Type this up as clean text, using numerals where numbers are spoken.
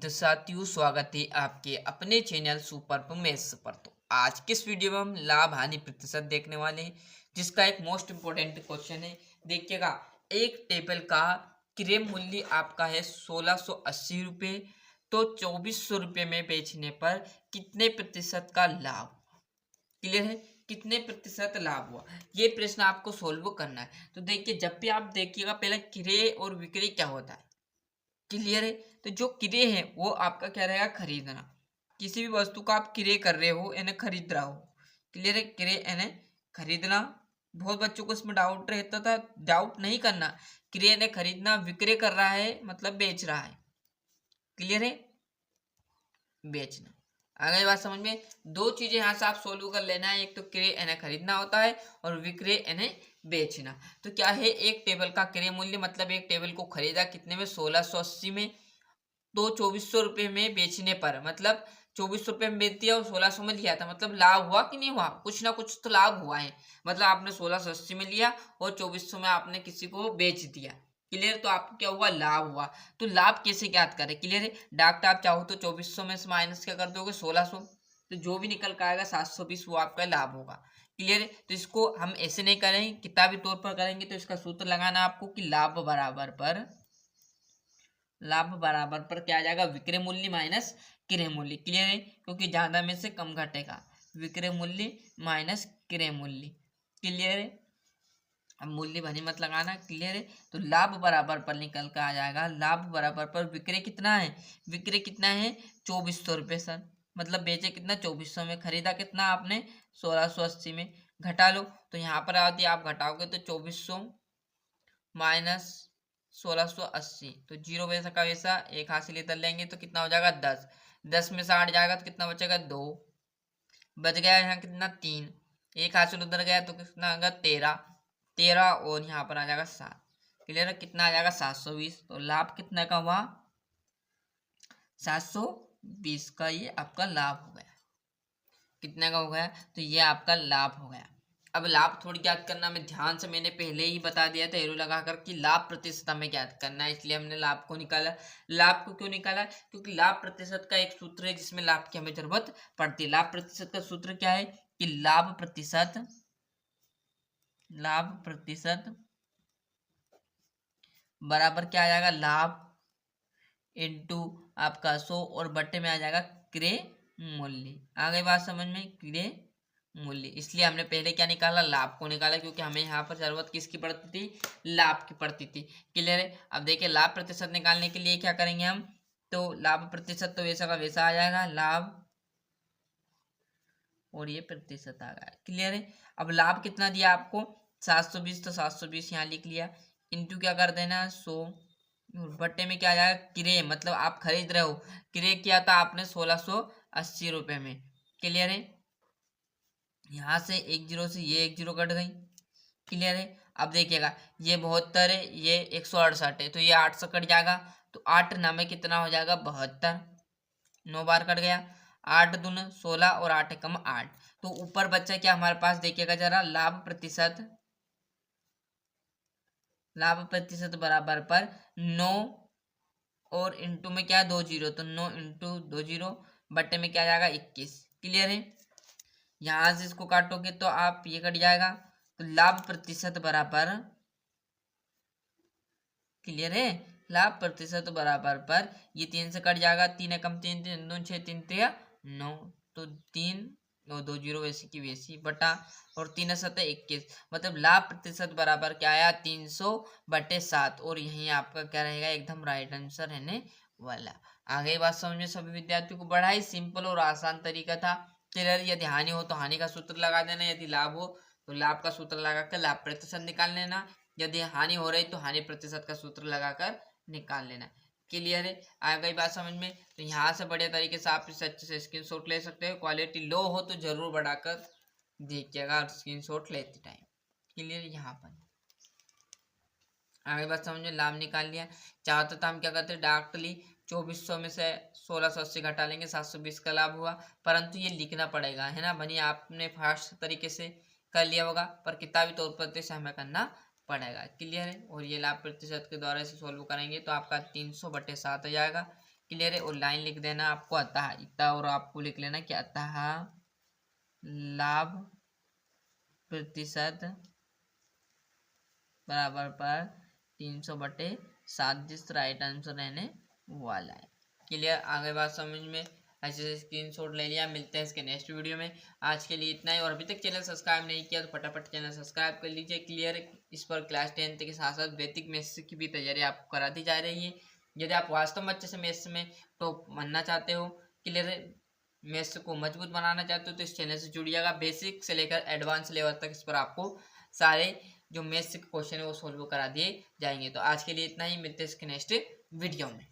तो साथियों स्वागत है आपके अपने चैनल सुपर मैथ्स पर। तो आज किस वीडियो में हम लाभ हानि प्रतिशत देखने वाले हैं, जिसका एक मोस्ट इम्पोर्टेंट क्वेश्चन है। देखिएगा, एक टेबल का क्रय मूल्य आपका है 1680 रुपये, तो 2400 रुपये में बेचने पर कितने प्रतिशत का लाभ। क्लियर है, कितने प्रतिशत लाभ हुआ, ये प्रश्न आपको सोल्व करना है। तो देखिए, जब भी आप देखिएगा पहले क्रय और विक्रय क्या होता है। क्लियर है, तो जो क्रय है वो आपका क्या रहेगा, खरीदना। किसी भी वस्तु का आप क्रय कर रहे हो यानी खरीद रहा हो। क्लियर है, क्रय यानी खरीदना। बहुत बच्चों को इसमें डाउट रहता था, डाउट नहीं करना। क्रय यानी खरीदना, विक्रय कर रहा है मतलब बेच रहा है। क्लियर है, बेचना। अगर बात समझ में, दो चीजें यहाँ से आप सोल्व कर लेना है। एक तो क्रय यानी खरीदना होता है और विक्रय यानी बेचना। तो क्या है, एक टेबल का क्रय मूल्य मतलब एक टेबल को खरीदा कितने में, 1680 में, तो 2400 रुपये में बेचने पर मतलब 2400 रुपये में बेच दिया और 1600 में लिया था, मतलब लाभ हुआ कि नहीं हुआ, कुछ ना कुछ तो लाभ हुआ है। मतलब आपने 1680 में लिया और 2400 में आपने किसी को बेच दिया। क्लियर, तो आपको क्या हुआ, लाभ हुआ। तो लाभ कैसे ज्ञात करें। क्लियर है, डायरेक्ट आप चाहो तो 2400 में से माइनस क्या कर दोगे, 1600, तो जो भी निकल कर आएगा 720 वो आपका लाभ होगा। क्लियर है, तो इसको हम ऐसे नहीं करेंगे, किताबी तौर पर करेंगे। तो इसका सूत्र लगाना आपको कि लाभ बराबर पर क्या आ जाएगा, विक्रय मूल्य माइनस क्रय मूल्य। क्लियर है, क्योंकि ज्यादा में से कम घटेगा, विक्रय मूल्य माइनस क्रय मूल्य। क्लियर है, अब मूल्य भरी मत लगाना। क्लियर है, तो लाभ बराबर पर निकल कर आ जाएगा, लाभ बराबर पर विक्रय कितना है, विक्रय कितना है 2400 रुपये सर। मतलब बेचे कितना, 2400 में, खरीदा कितना आपने 1680 में। घटा लो, तो यहाँ पर आती आप घटाओगे तो 2400 माइनस 1680, तो जीरो वैसा का वैसा एक हाथ से लेकर लेंगे तो कितना हो जाएगा 10। 10 में से 8 जाएगा तो कितना बचेगा 2, बच गया यहाँ कितना 3। एक हाथ से उधर गया तो कितना होगा 13, 13 और यहाँ पर आ जाएगा 7। क्लियर है, कितना आ जाएगा 720। तो लाभ कितना का हुआ, 720 का ये आपका लाभ हो गया। कितने का हो गया, तो ये आपका लाभ हो गया। अब लाभ थोड़ी ज्ञात करना में ध्यान से मैंने पहले ही बता दिया था एरो लगाकर कि लाभ प्रतिशत हमें ज्ञात करना है, इसलिए हमने लाभ को निकाला। लाभ को क्यों निकाला, क्योंकि लाभ प्रतिशत का एक सूत्र है जिसमें लाभ की हमें जरूरत पड़ती है। लाभ प्रतिशत का सूत्र क्या है कि लाभ प्रतिशत बराबर क्या आ जाएगा, लाभ इंटू आपका 100 और बट्टे में आ जाएगा क्रय मूल्य। आ गई बात समझ में, क्रय मूल्य। इसलिए हमने पहले क्या निकाला, लाभ को निकाला, क्योंकि हमें यहाँ पर जरूरत किसकी पड़ती थी, लाभ की पड़ती थी। क्लियर है, अब देखिए लाभ प्रतिशत निकालने के लिए क्या करेंगे हम, तो लाभ प्रतिशत तो वैसा का वैसा आ जाएगा, लाभ और ये प्रतिशत आ गया। क्लियर है, अब लाभ कितना दिया आपको 720, तो 720 यहाँ लिख लिया, इंटू क्या कर देना 100, बट्टे में क्या आ जाएगा क्रय, मतलब आप खरीद रहे हो, क्रय किया था आपने 1680 रुपये में। क्लियर है, यहाँ से एक जीरो से ये एक जीरो कट गई। क्लियर है, अब देखिएगा ये 72 है, ये 168 है, तो ये 8 से कट जाएगा, तो 8 ना में कितना हो जाएगा 72, 9 बार कट गया, 8 दून 16 और 8 कम 8। तो ऊपर बच्चा क्या हमारे पास, देखिएगा जरा, लाभ प्रतिशत बराबर पर 9 और इंटू में क्या 2 जीरो, तो 9 इंटू 2 जीरो बट्टे में क्या जाएगा 21। क्लियर है, यहाँ से इसको काटोगे तो आप ये कट जाएगा, तो लाभ प्रतिशत बराबर, क्लियर है, लाभ प्रतिशत बराबर पर ये 3 से कट जाएगा, 3 कम 3, 3 2 6, 3 3 9, तो 3 और 2 जीरो वैसी की वैसी बटा, और 3 7 21, मतलब लाभ प्रतिशत बराबर क्या आया 300/7। और यही आपका क्या रहेगा, एकदम राइट आंसर रहने वाला। आगे बात समझ में सभी विद्यार्थियों को, बड़ा ही सिंपल और आसान तरीका था। क्लियर, यदि हानि हो तो हानि का सूत्र लगा देना, यदि लाभ हो तो लाभ का सूत्र लगाकर लाभ प्रतिशत निकाल लेना, यदि हानि हो रही तो हानि प्रतिशत का सूत्र लगाकर निकाल लेना। क्लियर है, आ गई बात समझ में। तो यहाँ से बढ़िया तरीके से आप इसे अच्छे से स्क्रीनशॉट ले सकते हो। क्वालिटी लो हो तो जरूर बढ़ाकर देखिएगा स्क्रीनशॉट लेते टाइम। क्लियर, यहाँ पर आगे बात समझ में, लाभ निकाल लिया। चाहते तो हम क्या करते, डायरेक्टली 2400 में से 1680 घटा लेंगे, 720 का लाभ हुआ, परंतु ये लिखना पड़ेगा, है ना बनी। आपने फास्ट तरीके से कर लिया होगा, पर किताबी तौर पर इसे हमें करना पड़ेगा। क्लियर है, और ये लाभ प्रतिशत के द्वारा इसे सोल्व करेंगे तो आपका 300/7 आ जाएगा। क्लियर है। और लाइन लिख देना आपको अतः इतना, और आपको लिख लेना कि अतः लाभ प्रतिशत बराबर पर 300/7, जिस राइट आंसर रहने वाला है। क्लियर, आगे बात समझ में। ऐसे से स्क्रीनशॉट ले लिया। मिलते हैं इसके नेक्स्ट वीडियो में। आज के लिए इतना ही, और अभी तक चैनल सब्सक्राइब नहीं किया तो फटाफट चैनल सब्सक्राइब कर लीजिए। क्लियर, इस पर क्लास 10th के साथ साथ बेसिक मैथ्स की भी तैयारी आपको कराती जा रही है। यदि आप वास्तव में अच्छे से मैथ्स में टॉप बनना चाहते हो, क्लियर, मैथ्स को मजबूत बनाना चाहते हो, तो इस चैनल से जुड़िएगा। बेसिक से लेकर एडवांस लेवल तक इस पर आपको सारे जो मैथ्स के क्वेश्चन है वो सोल्व करा दिए जाएंगे। तो आज के लिए इतना ही, मिलते हैं इसके नेक्स्ट वीडियो में।